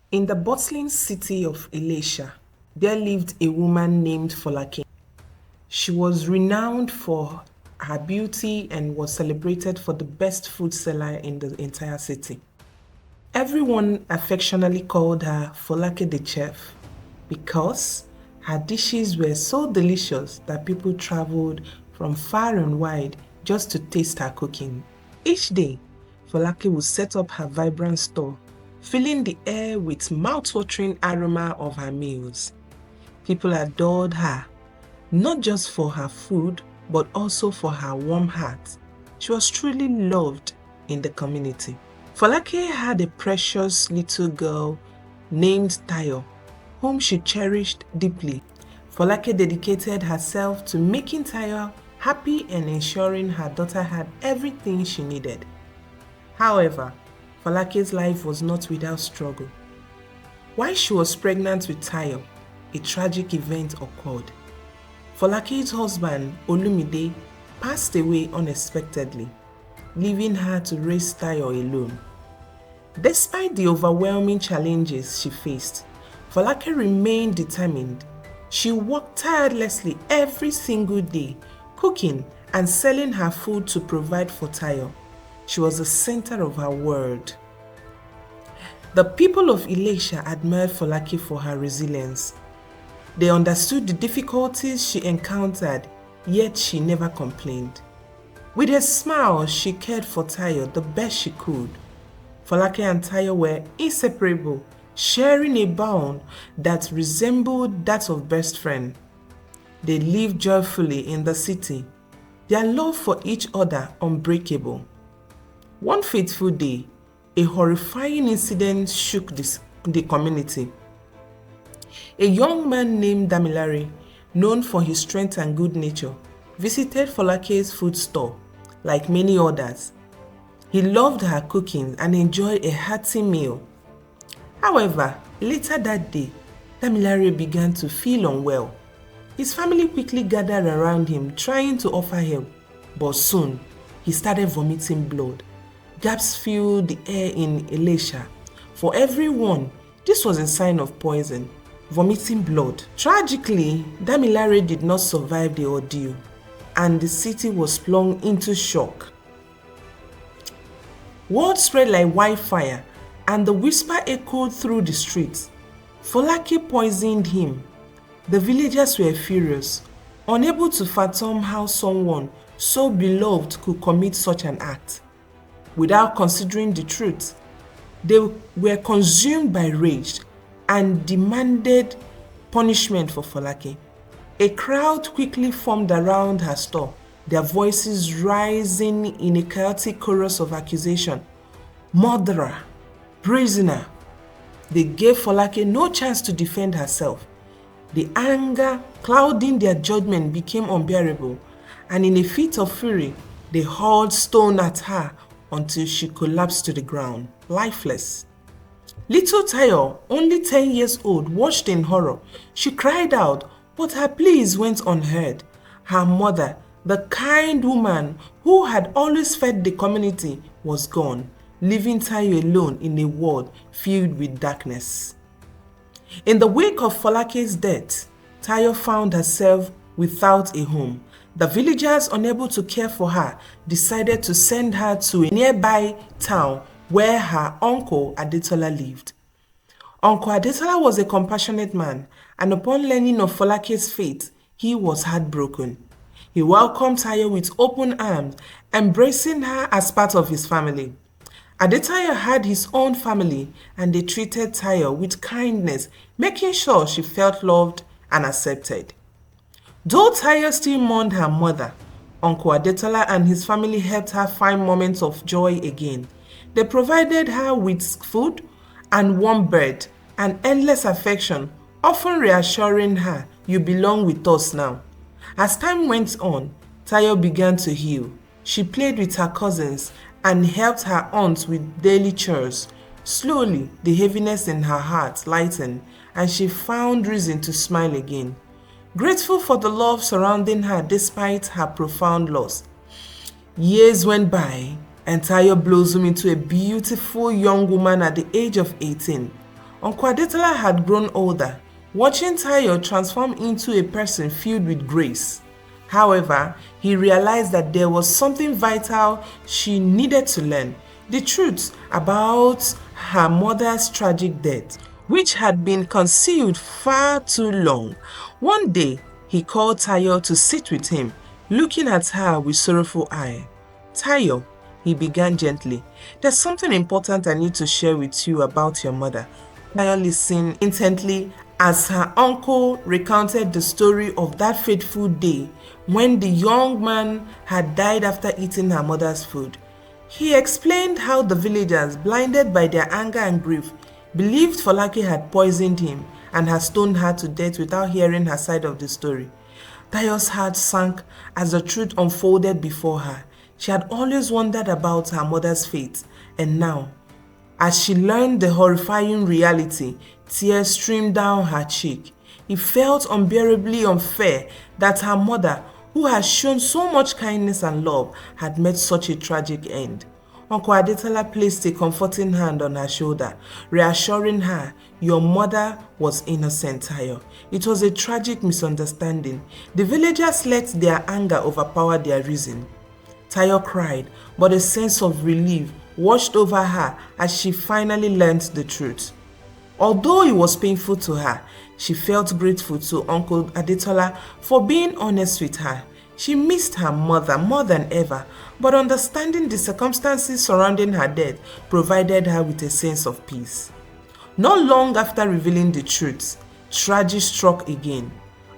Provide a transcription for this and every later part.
In the bustling city of Ilesha, there lived a woman named Folake. She was renowned for her beauty and was celebrated for the best food seller in the entire city. Everyone affectionately called her Folake the chef because her dishes were so delicious that people traveled from far and wide just to taste her cooking. Each day, Folake would set up her vibrant store, filling the air with mouth-watering aroma of her meals. People adored her, not just for her food, but also for her warm heart. She was truly loved in the community. Folake had a precious little girl named Tayo, whom she cherished deeply. Folake dedicated herself to making Tayo happy and ensuring her daughter had everything she needed. However, Folake's life was not without struggle. While she was pregnant with Tayo, a tragic event occurred. Folake's husband, Olumide, passed away unexpectedly, leaving her to raise Tayo alone. Despite the overwhelming challenges she faced, Folake remained determined. She worked tirelessly every single day, cooking and selling her food to provide for Tayo. She was the center of her world. The people of Ilesha admired Folake for her resilience. They understood the difficulties she encountered, yet she never complained. With a smile, she cared for Tayo the best she could. Folake and Tayo were inseparable, sharing a bond that resembled that of best friend. They lived joyfully in the city, their love for each other unbreakable. One fateful day, a horrifying incident shook the community. A young man named Damilare, known for his strength and good nature, visited Folake's food store. Like many others, he loved her cooking and enjoyed a hearty meal. However, later that day, Damilare began to feel unwell. His family quickly gathered around him, trying to offer help, but soon he started vomiting blood. Gaps filled the air in Ilesha. For everyone, this was a sign of poison, vomiting blood. Tragically, Damilare did not survive the ordeal, and the city was plunged into shock. Word spread like wildfire, and the whisper echoed through the streets. Folake poisoned him. The villagers were furious, unable to fathom how someone so beloved could commit such an act. Without considering the truth, they were consumed by rage and demanded punishment for Folake. A crowd quickly formed around her store, their voices rising in a chaotic chorus of accusation. Murderer, prisoner. They gave Folake no chance to defend herself. The anger clouding their judgment became unbearable, and in a fit of fury, they hurled stone at her until she collapsed to the ground, lifeless. Little Tayo, only 10 years old, watched in horror. She cried out, but her pleas went unheard. Her mother, the kind woman who had always fed the community, was gone, leaving Tayo alone in a world filled with darkness. In the wake of Folake's death, Tayo found herself without a home. The villagers, unable to care for her, decided to send her to a nearby town where her uncle Adetola lived. Uncle Adetola was a compassionate man, and upon learning of Folake's fate, he was heartbroken. He welcomed Tayo with open arms, embracing her as part of his family. Adetola had his own family, and they treated Tayo with kindness, making sure she felt loved and accepted. Though Tayo still mourned her mother, Uncle Adetola and his family helped her find moments of joy again. They provided her with food and warm bed and endless affection, often reassuring her, "You belong with us now." As time went on, Tayo began to heal. She played with her cousins and helped her aunt with daily chores. Slowly, the heaviness in her heart lightened, and she found reason to smile again. Grateful for the love surrounding her despite her profound loss. Years went by, and Tayo blossomed into a beautiful young woman at the age of 18. Uncle Adetola had grown older, watching Tayo transform into a person filled with grace. However, he realized that there was something vital she needed to learn, the truth about her mother's tragic death, which had been concealed far too long. One day, he called Tayo to sit with him, looking at her with sorrowful eye. Tayo, he began gently, there's something important I need to share with you about your mother. Tayo listened intently as her uncle recounted the story of that fateful day when the young man had died after eating her mother's food. He explained how the villagers, blinded by their anger and grief, believed Folake had poisoned him and had stoned her to death without hearing her side of the story. Tayo's heart sank as the truth unfolded before her. She had always wondered about her mother's fate, and now, as she learned the horrifying reality, tears streamed down her cheek. It felt unbearably unfair that her mother, who had shown so much kindness and love, had met such a tragic end. Uncle Adetola placed a comforting hand on her shoulder, reassuring her, your mother was innocent, Tayo. It was a tragic misunderstanding. The villagers let their anger overpower their reason. Tayo cried, but a sense of relief washed over her as she finally learned the truth. Although it was painful to her, she felt grateful to Uncle Adetola for being honest with her. She missed her mother more than ever, but understanding the circumstances surrounding her death provided her with a sense of peace. Not long after revealing the truth, tragedy struck again.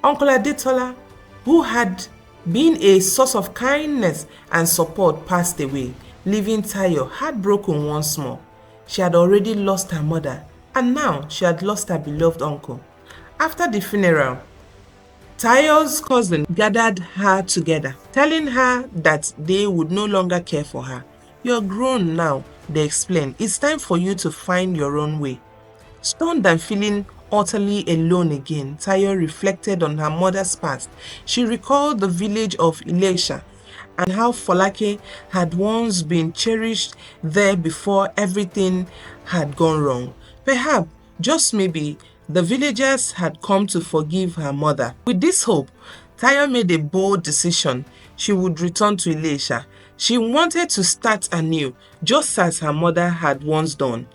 Uncle Adetola, who had been a source of kindness and support, passed away, leaving Tayo heartbroken once more. She had already lost her mother, and now she had lost her beloved uncle. After the funeral, Tayo's cousin gathered her together, telling her that they would no longer care for her. You're grown now, they explained. It's time for you to find your own way. Stunned and feeling utterly alone again, Tayo reflected on her mother's past. She recalled the village of Ilesha and how Folake had once been cherished there before everything had gone wrong. Perhaps, just maybe, the villagers had come to forgive her mother. With this hope, Tayo made a bold decision. She would return to Ilesha. She wanted to start anew, just as her mother had once done.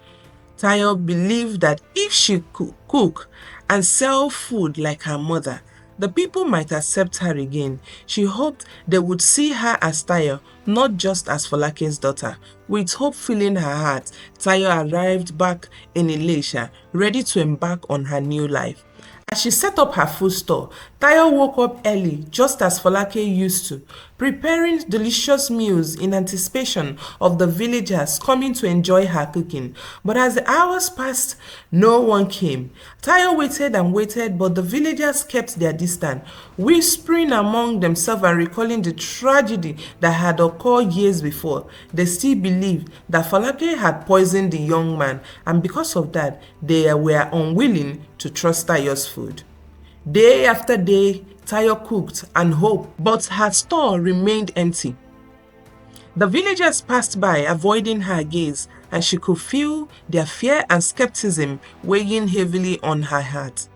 Tayo believed that if she could cook and sell food like her mother, the people might accept her again. She hoped they would see her as Tayo, not just as Folake's daughter. With hope filling her heart, Tayo arrived back in Ilesha, ready to embark on her new life. As she set up her food store, Tayo woke up early, just as Folake used to, preparing delicious meals in anticipation of the villagers coming to enjoy her cooking. But as the hours passed, no one came. Tayo waited and waited, but the villagers kept their distance, whispering among themselves and recalling the tragedy that had occurred years before. They still believed that Folake had poisoned the young man, and because of that, they were unwilling to trust Tayo's food. Day after day, Tayo cooked and hoped, but her store remained empty. The villagers passed by, avoiding her gaze, and she could feel their fear and skepticism weighing heavily on her heart.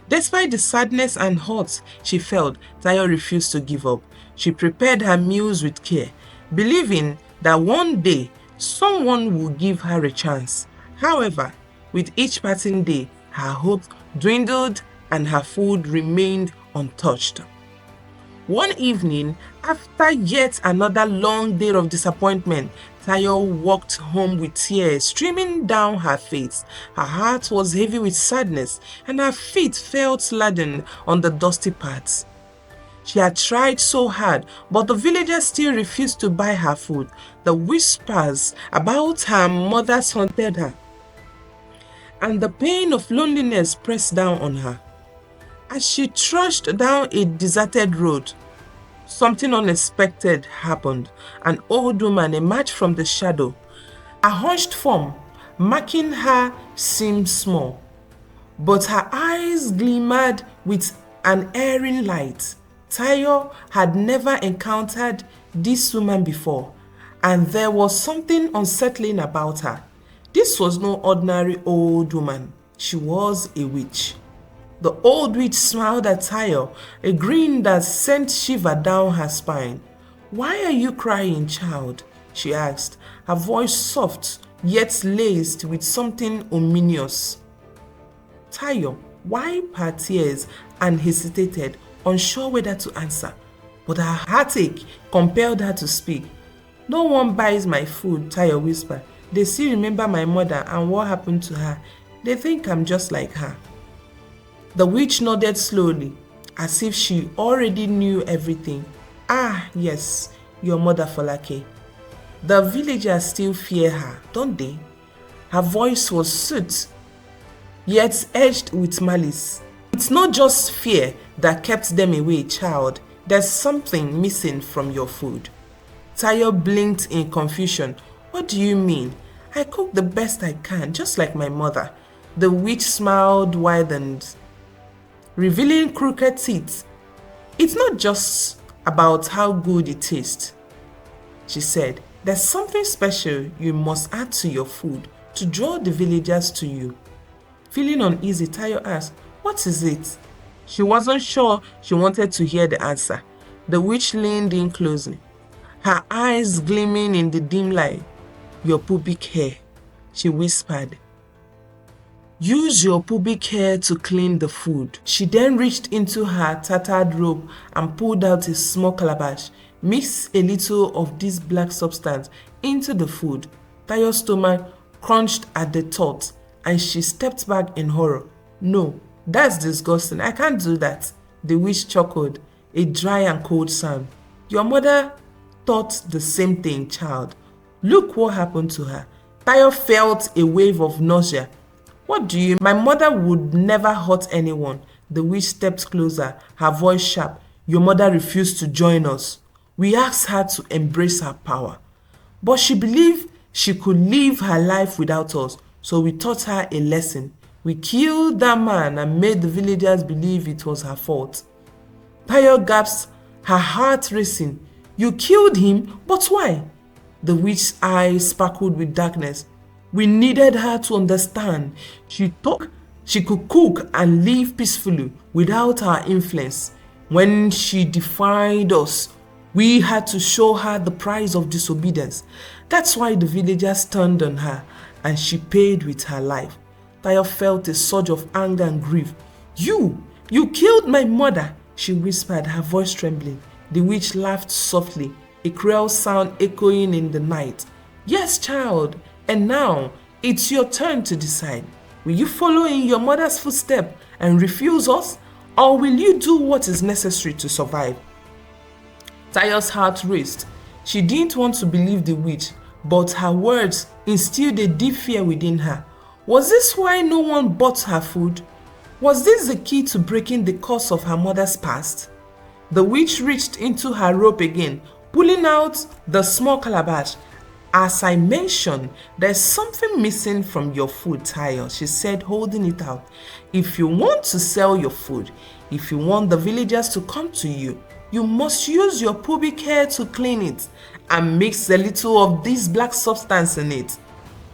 Despite the sadness and hurt she felt, Tayo refused to give up. She prepared her meals with care, believing that one day someone would give her a chance. However, with each passing day, her hope dwindled and her food remained untouched. One evening, after yet another long day of disappointment, Tayo walked home with tears streaming down her face. Her heart was heavy with sadness, and her feet felt laden on the dusty paths. She had tried so hard, but the villagers still refused to buy her food. The whispers about her mother haunted her, and the pain of loneliness pressed down on her. As she trudged down a deserted road, something unexpected happened. An old woman emerged from the shadow. Her hunched form, marking her, seemed small, but her eyes glimmered with an erring light. Tayo had never encountered this woman before, and there was something unsettling about her. This was no ordinary old woman. She was a witch. The old witch smiled at Tayo, a grin that sent shiver down her spine. "Why are you crying, child?" she asked, her voice soft yet laced with something ominous. Tayo wiped her tears and hesitated, unsure whether to answer, but her heartache compelled her to speak. "No one buys my food," Tayo whispered. "They still remember my mother and what happened to her. They think I'm just like her." The witch nodded slowly, as if she already knew everything. "Ah, yes, your mother Folake. The villagers still fear her, don't they?" Her voice was sweet, yet edged with malice. "It's not just fear that kept them away, child. There's something missing from your food." Tayo blinked in confusion. "What do you mean? I cook the best I can, just like my mother." The witch smiled widened, revealing crooked teeth. "It's not just about how good it tastes," she said. "There's something special you must add to your food to draw the villagers to you." Feeling uneasy, Tayo asked, "What is it?" She wasn't sure she wanted to hear the answer. The witch leaned in closely, her eyes gleaming in the dim light. "Your pubic hair," she whispered. "Use your pubic hair to clean the food." She then reached into her tattered robe and pulled out a small calabash. "Mix a little of this black substance into the food." Tayo's stomach crunched at the thought, and she stepped back in horror. "No, that's disgusting. I can't do that." The witch chuckled, a dry and cold sound. "Your mother thought the same thing, child. Look what happened to her." Tayo felt a wave of nausea. "What do you mean? My mother would never hurt anyone." The witch stepped closer, her voice sharp. "Your mother refused to join us. We asked her to embrace her power, but she believed she could live her life without us, so we taught her a lesson. We killed that man and made the villagers believe it was her fault." Tayo gasped, her heart racing. "You killed him? But why?" The witch's eyes sparkled with darkness. "We needed her to understand. She thought she could cook and live peacefully without our influence. When she defied us, we had to show her the price of disobedience. That's why the villagers turned on her, and she paid with her life." Tayo felt a surge of anger and grief. You killed my mother," she whispered, her voice trembling. The witch laughed softly, a cruel sound echoing in the night. "Yes, child, and now it's your turn to decide. Will you follow in your mother's footsteps and refuse us, or will you do what is necessary to survive?" Tayo's heart raced. She didn't want to believe the witch, but her words instilled a deep fear within her. Was this why no one bought her food? Was this the key to breaking the curse of her mother's past? The witch reached into her robe again, pulling out the small calabash. "As I mentioned, there's something missing from your food, Tayo," she said, holding it out. "If you want to sell your food, if you want the villagers to come to you, you must use your pubic hair to clean it and mix a little of this black substance in it."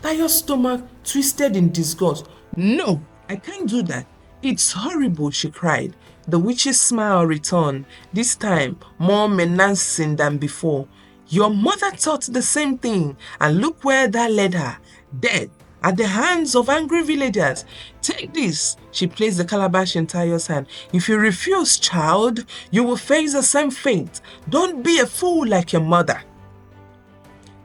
Tayo's stomach twisted in disgust. "No, I can't do that. It's horrible," she cried. The witch's smile returned, this time more menacing than before. "Your mother thought the same thing, and look where that led her. Dead at the hands of angry villagers. Take this." She placed the calabash in Tayo's hand. "If you refuse, child, you will face the same fate. Don't be a fool like your mother."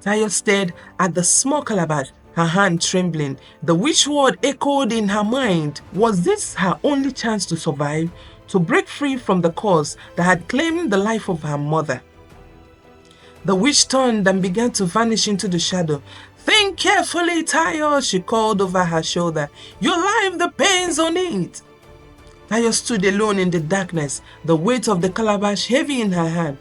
Tayo stared at the small calabash, her hand trembling. The witch word echoed in her mind. Was this her only chance to survive, to break free from the curse that had claimed the life of her mother? The witch turned and began to vanish into the shadow. "Think carefully, Tayo," she called over her shoulder. "Your life depends on it." Tayo stood alone in the darkness, the weight of the calabash heavy in her hand.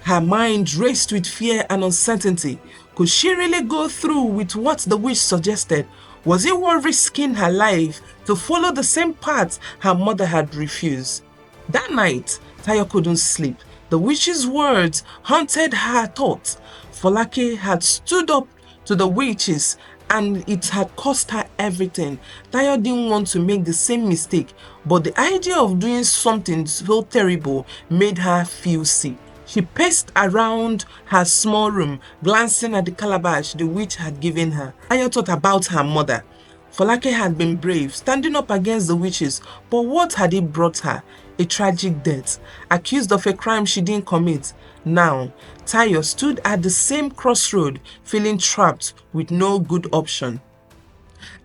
Her mind raced with fear and uncertainty. Could she really go through with what the witch suggested? Was it worth risking her life to follow the same path her mother had refused? That night, Tayo couldn't sleep. The witch's words haunted her thoughts. Folake had stood up to the witches and it had cost her everything. Tayo didn't want to make the same mistake, but the idea of doing something so terrible made her feel sick. She paced around her small room, glancing at the calabash the witch had given her. Tayo thought about her mother. Folake had been brave, standing up against the witches, but what had it brought her? A tragic death, accused of a crime she didn't commit. Now, Tayo stood at the same crossroad, feeling trapped with no good option.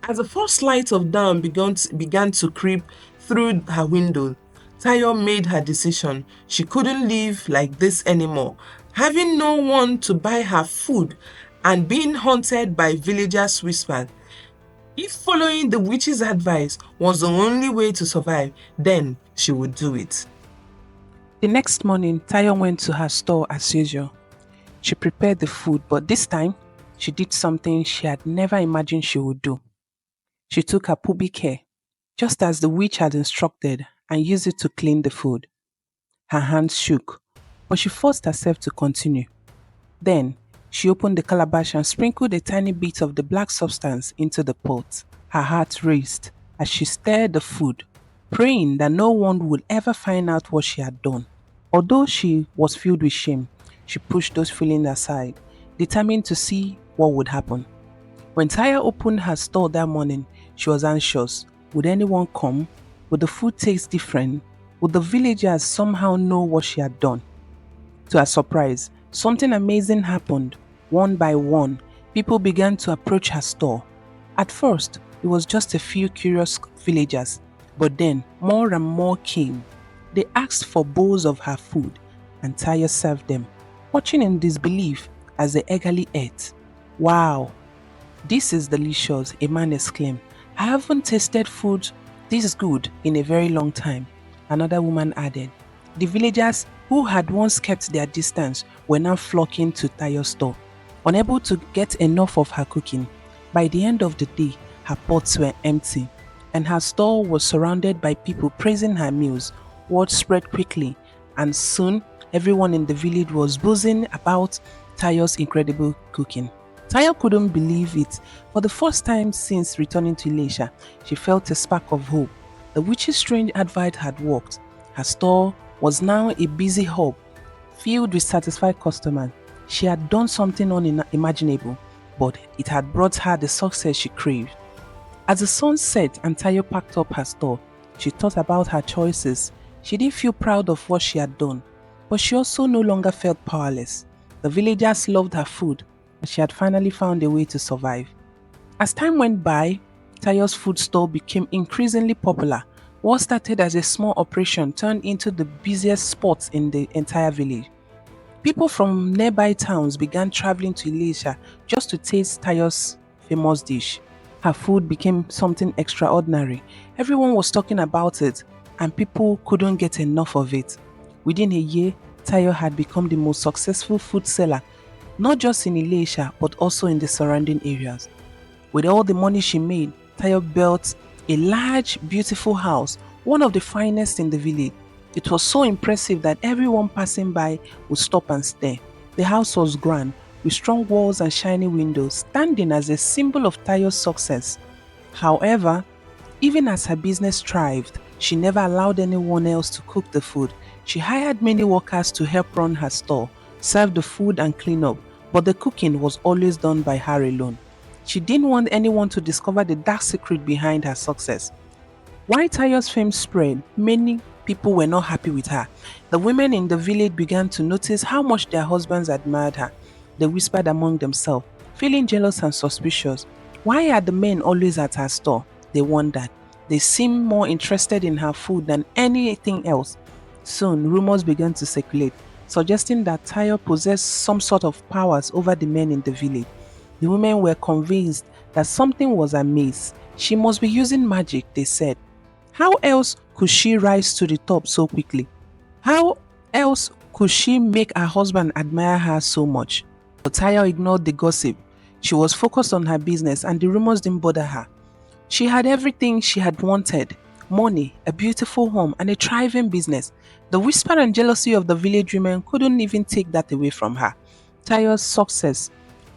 As the first light of dawn began to creep through her window, Tayo made her decision. She couldn't live like this anymore. Having no one to buy her food and being haunted by villagers' whispers, if following the witch's advice was the only way to survive, then she would do it. The next morning, Tayo went to her store as usual. She prepared the food, but this time, she did something she had never imagined she would do. She took her pubic hair, just as the witch had instructed, and used it to clean the food. Her hands shook, but she forced herself to continue. Then, she opened the calabash and sprinkled a tiny bit of the black substance into the pot. Her heart raced as she stirred the food, praying that no one would ever find out what she had done. Although she was filled with shame, she pushed those feelings aside, determined to see what would happen. When Taya opened her store that morning, she was anxious. Would anyone come? Would the food taste different? Would the villagers somehow know what she had done? To her surprise, something amazing happened. One by one, people began to approach her store. At first, it was just a few curious villagers, but then more and more came. They asked for bowls of her food, and Taya served them, watching in disbelief as they eagerly ate. Wow, this is delicious, a man exclaimed. I haven't tasted food this good in a very long time, another woman added. The villagers who had once kept their distance were now flocking to Tayo's store, unable to get enough of her cooking. By the end of the day, her pots were empty, and her store was surrounded by people praising her meals. Word spread quickly, and soon everyone in the village was buzzing about Tayo's incredible cooking. Tayo couldn't believe it. For the first time since returning to Ilesha, she felt a spark of hope. The witch's strange advice had worked. Her store was now a busy hub, filled with satisfied customers. She had done something unimaginable, but it had brought her the success she craved. As the sun set and Tayo packed up her store, she thought about her choices. She didn't feel proud of what she had done, but she also no longer felt powerless. The villagers loved her food, and she had finally found a way to survive. As time went by, Tayo's food store became increasingly popular. What started as a small operation turned into the busiest spot in the entire village. People from nearby towns began traveling to Ilesha just to taste Tayo's famous dish. Her food became something extraordinary. Everyone was talking about it, and people couldn't get enough of it. Within a year, Tayo had become the most successful food seller, not just in Ilesha but also in the surrounding areas. With all the money she made, Tayo built a large, beautiful house, one of the finest in the village. It was so impressive that everyone passing by would stop and stare. The house was grand, with strong walls and shiny windows, standing as a symbol of Tayo's success. However, even as her business thrived, she never allowed anyone else to cook the food. She hired many workers to help run her store, serve the food and clean up, but the cooking was always done by her alone. She didn't want anyone to discover the dark secret behind her success. While Tayo's fame spread, many people were not happy with her. The women in the village began to notice how much their husbands admired her. They whispered among themselves, feeling jealous and suspicious. Why are the men always at her store? They wondered. They seemed more interested in her food than anything else. Soon, rumors began to circulate, suggesting that Tayo possessed some sort of powers over the men in the village. The women were convinced that something was amiss. She must be using magic, they said. How else could she rise to the top so quickly? How else could she make her husband admire her so much? But Tayo ignored the gossip. She was focused on her business and the rumors didn't bother her. She had everything she had wanted: money, a beautiful home, and a thriving business. The whisper and jealousy of the village women couldn't even take that away from her. Tayo's success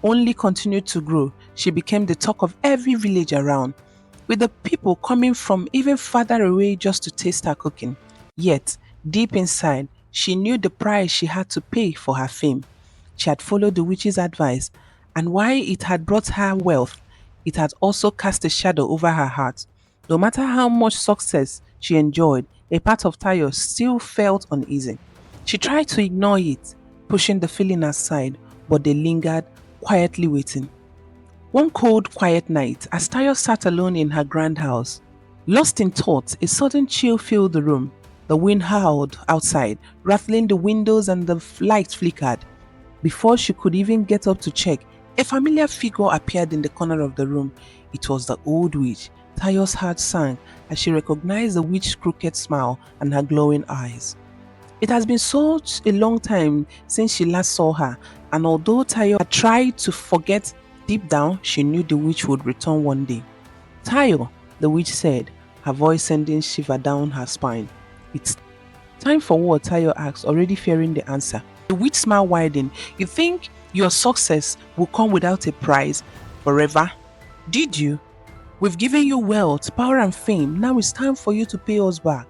only continued to grow. She became the talk of every village around, with the people coming from even farther away just to taste her cooking. Yet, deep inside, she knew the price she had to pay for her fame. She had followed the witch's advice, and while it had brought her wealth, it had also cast a shadow over her heart. No matter how much success she enjoyed, a part of Tayo still felt uneasy. She tried to ignore it, pushing the feeling aside, but they lingered, quietly waiting. One cold, quiet night, as Tayo sat alone in her grand house, lost in thought, a sudden chill filled the room. The wind howled outside, rattling the windows, and the light flickered. Before she could even get up to check, a familiar figure appeared in the corner of the room. It was the old witch. Tayo's heart sank as she recognized the witch's crooked smile and her glowing eyes. It has been such a long time since she last saw her, and although Tayo had tried to forget, deep down she knew the witch would return one day. Tayo, the witch said, her voice sending shiver down her spine. It's time for what? Tayo asked, already fearing the answer. The witch smile widened. You think your success will come without a prize forever? Did you? We've given you wealth, power, and fame. Now it's time for you to pay us back.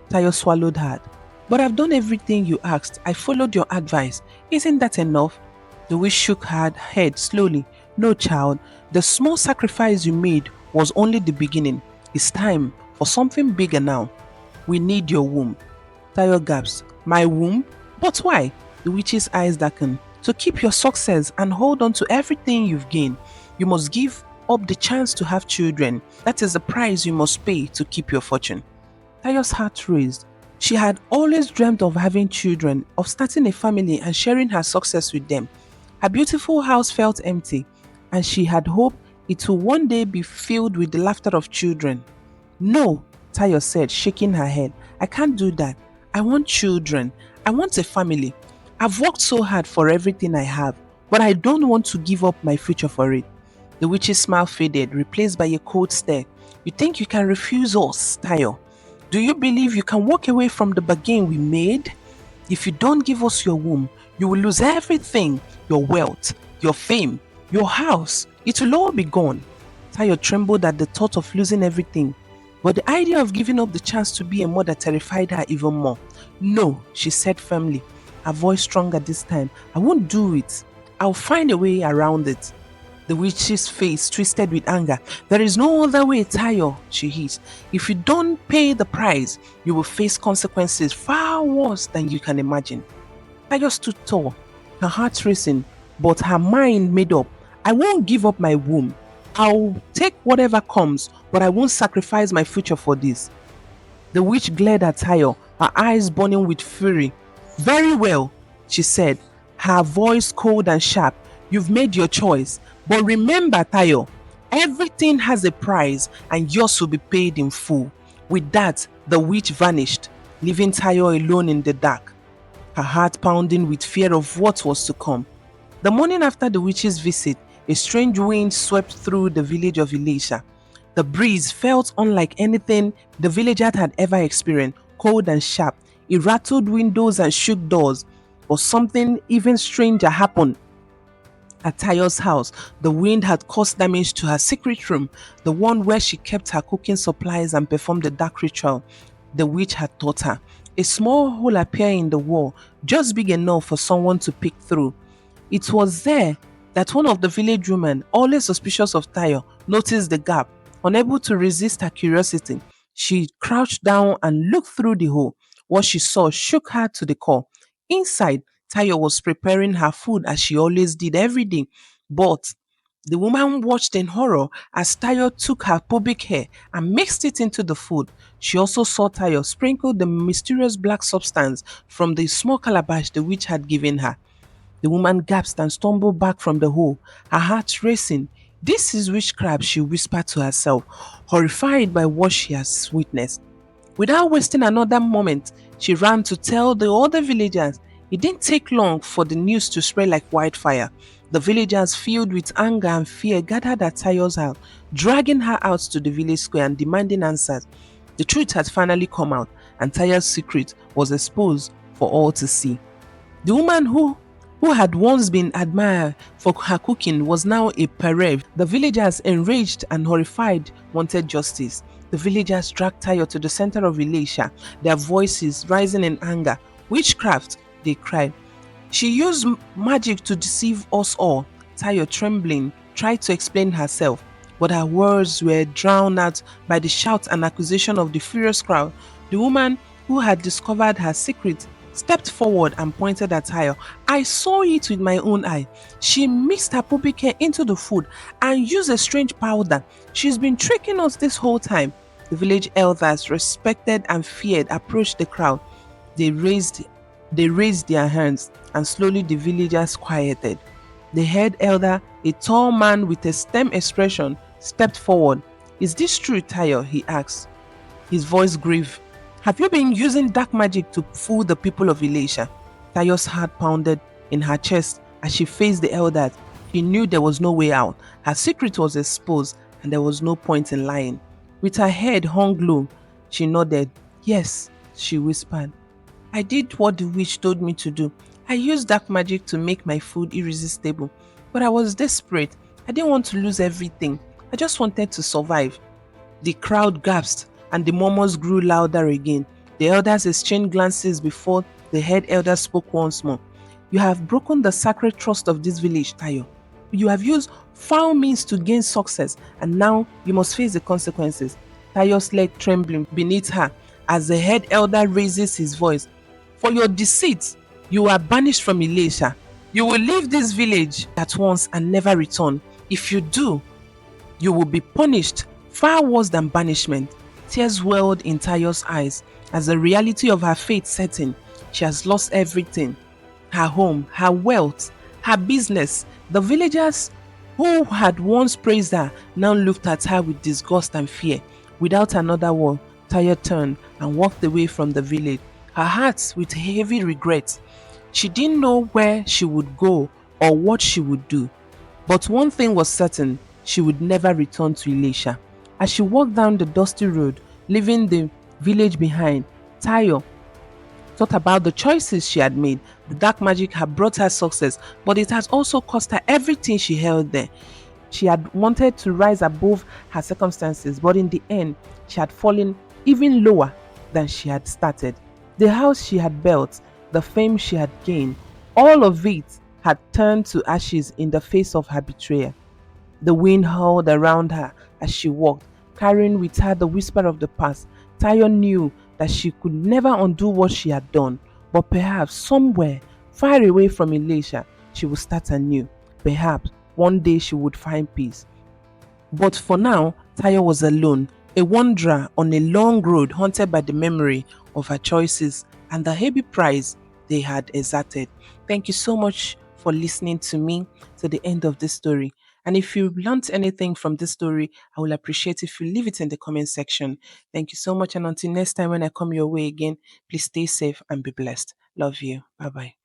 Tayo swallowed hard. But I've done everything you asked. I followed your advice. Isn't that enough? The witch shook her head slowly. No, child. The small sacrifice you made was only the beginning. It's time for something bigger now. We need your womb. Tayo gasped. My womb? But why? The witch's eyes darkened. To keep your success and hold on to everything you've gained, you must give up the chance to have children. That is the price you must pay to keep your fortune. Tayo's heart raised. She had always dreamt of having children, of starting a family and sharing her success with them. Her beautiful house felt empty, and she had hoped it would one day be filled with the laughter of children. No, Tayo said, shaking her head. I can't do that. I want children. I want a family. I've worked so hard for everything I have, but I don't want to give up my future for it. The witch's smile faded, replaced by a cold stare. You think you can refuse us, Tayo? Do you believe you can walk away from the bargain we made? If you don't give us your womb, you will lose everything, your wealth, your fame, your house. It will all be gone. Tayo trembled at the thought of losing everything, but the idea of giving up the chance to be a mother terrified her even more. No, she said firmly, her voice stronger this time. I won't do it. I'll find a way around it. The witch's face twisted with anger. There is no other way, Tayo, she hissed. If you don't pay the price, you will face consequences far worse than you can imagine. Tayo stood tall, her heart racing, but her mind made up. I won't give up my womb. I'll take whatever comes, but I won't sacrifice my future for this. The witch glared at Tayo, her eyes burning with fury. Very well, she said, her voice cold and sharp. You've made your choice. But remember, Tayo, everything has a price and yours will be paid in full. With that, the witch vanished, leaving Tayo alone in the dark, her heart pounding with fear of what was to come. The morning after the witch's visit, a strange wind swept through the village of Ilesha. The breeze felt unlike anything the villagers had ever experienced, cold and sharp. It rattled windows and shook doors. But something even stranger happened. At Tayo's house, the wind had caused damage to her secret room, the one where she kept her cooking supplies and performed the dark ritual the witch had taught her. A small hole appeared in the wall, just big enough for someone to peek through. It was there that one of the village women, always suspicious of Tayo, noticed the gap. Unable to resist her curiosity, she crouched down and looked through the hole. What she saw shook her to the core. Inside, Tayo was preparing her food as she always did every day. But the woman watched in horror as Tayo took her pubic hair and mixed it into the food. She also saw Tayo sprinkle the mysterious black substance from the small calabash the witch had given her. The woman gasped and stumbled back from the hole, her heart racing. This is witchcraft, she whispered to herself, horrified by what she has witnessed. Without wasting another moment, she ran to tell the other villagers. It didn't take long for the news to spread like wildfire. The villagers, filled with anger and fear, gathered at Tayo's house, dragging her out to the village square and demanding answers. The truth had finally come out, and Tayo's secret was exposed for all to see. The woman who who had once been admired for her cooking, was now a pariah. The villagers, enraged and horrified, wanted justice. The villagers dragged Tayo to the center of Ilesha, their voices rising in anger. Witchcraft, they cried. She used magic to deceive us all. Tayo, trembling, tried to explain herself, but her words were drowned out by the shouts and accusation of the furious crowd. The woman who had discovered her secret stepped forward and pointed at Tayo. I saw it with my own eye. She mixed her pubic hair into the food and used a strange powder. She's been tricking us this whole time. The village elders, respected and feared, approached the crowd. They raised they raised their hands, and slowly the villagers quieted. The head elder, a tall man with a stern expression, stepped forward. Is this true, Tayo? He asked. His voice grieved. Have you been using dark magic to fool the people of Ilesha? Tayo's heart pounded in her chest as she faced the elders. She knew there was no way out. Her secret was exposed, and there was no point in lying. With her head hung low, she nodded. Yes, she whispered. I did what the witch told me to do. I used dark magic to make my food irresistible. But I was desperate. I didn't want to lose everything. I just wanted to survive. The crowd gasped and the murmurs grew louder again. The elders exchanged glances before the head elder spoke once more. You have broken the sacred trust of this village, Tayo. You have used foul means to gain success, and now you must face the consequences. Tayo's leg trembling beneath her as the head elder raises his voice. For your deceit, you are banished from Ilesha. You will leave this village at once and never return. If you do, you will be punished far worse than banishment. Tears welled in Tayo's eyes as the reality of her fate set in. She has lost everything: her home, her wealth, her business. The villagers who had once praised her now looked at her with disgust and fear. Without another word, Tayo turned and walked away from the village, her heart with heavy regret. She didn't know where she would go or what she would do. But one thing was certain: she would never return to Ilesha. As she walked down the dusty road, leaving the village behind, Tayo thought about the choices she had made. The dark magic had brought her success, but it has also cost her everything she held there. She had wanted to rise above her circumstances, but in the end, she had fallen even lower than she had started. The house she had built, the fame she had gained, all of it had turned to ashes in the face of her betrayer. The wind howled around her as she walked, carrying with her the whisper of the past. Tayo knew that she could never undo what she had done, but perhaps somewhere far away from Ilesha, she would start anew. Perhaps one day she would find peace. But for now, Tayo was alone, a wanderer on a long road haunted by the memory of her choices and the heavy price they had exerted. Thank you so much for listening to me to the end of this story. And if you learned anything from this story, I will appreciate if you leave it in the comment section. Thank you so much. And until next time when I come your way again, please stay safe and be blessed. Love you. Bye bye.